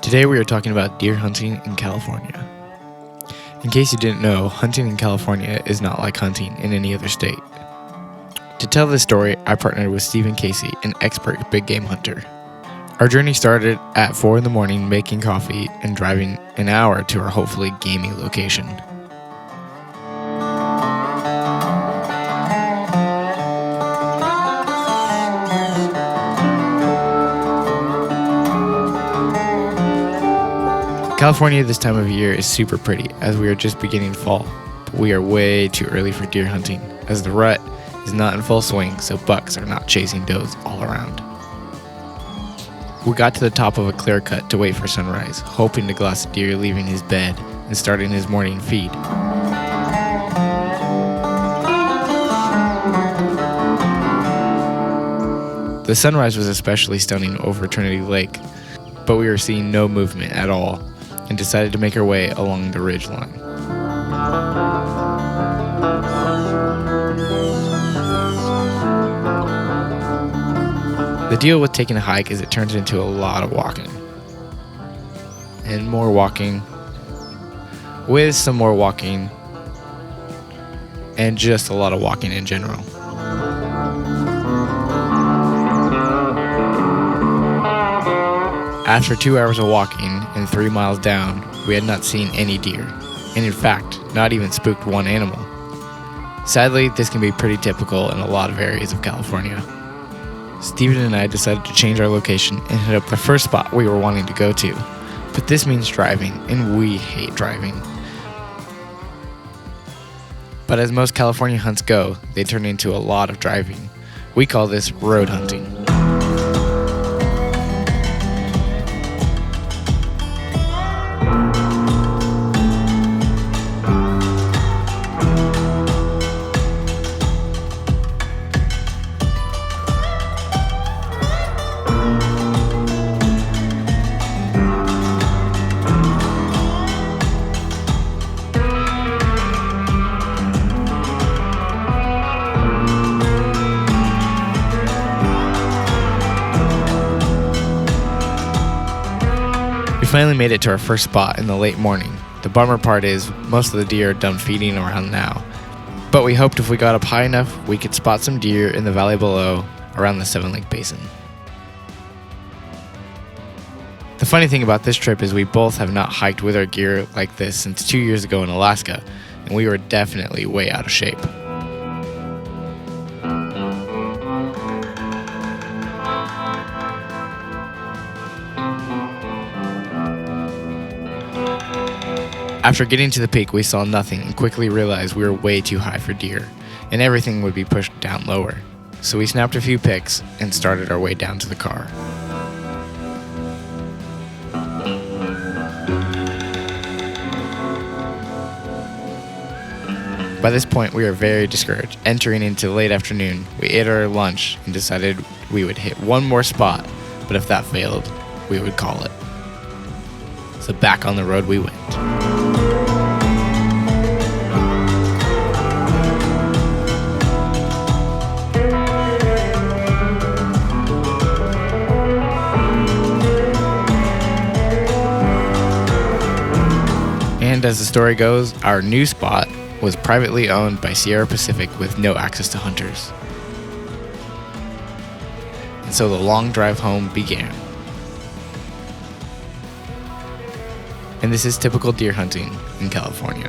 Today we are talking about deer hunting in California. In case you didn't know, hunting in California is not like hunting in any other state. To tell this story, I partnered with Stephen Casey, an expert big game hunter. Our journey started at 4 in the morning making coffee and driving an hour to our hopefully gamey location. California this time of year is super pretty as we are just beginning fall, but we are way too early for deer hunting as the rut is not in full swing, so bucks are not chasing does all around. We got to the top of a clear cut to wait for sunrise, hoping to glass a deer leaving his bed and starting his morning feed. The sunrise was especially stunning over Trinity Lake, but we were seeing no movement at all and decided to make our way along the ridge line. The deal with taking a hike is it turns into a lot of walking. And more walking, with some more walking, and just a lot of walking in general. After 2 hours of walking and 3 miles down, we had not seen any deer, and in fact, not even spooked one animal. Sadly, this can be pretty typical in a lot of areas of California. Steven and I decided to change our location and hit up the first spot we were wanting to go to, but this means driving, and we hate driving. But as most California hunts go, they turn into a lot of driving. We call this road hunting. We finally made it to our first spot in the late morning. The bummer part is most of the deer are done feeding around now, but we hoped if we got up high enough, we could spot some deer in the valley below around the Seven Lake Basin. The funny thing about this trip is we both have not hiked with our gear like this since 2 years ago in Alaska, and we were definitely way out of shape. After getting to the peak, we saw nothing and quickly realized we were way too high for deer, and everything would be pushed down lower. So we snapped a few pics and started our way down to the car. By this point, we were very discouraged. Entering into late afternoon, we ate our lunch and decided we would hit one more spot, but if that failed, we would call it. So back on the road we went. And as the story goes, our new spot was privately owned by Sierra Pacific with no access to hunters. And so the long drive home began. And this is typical deer hunting in California.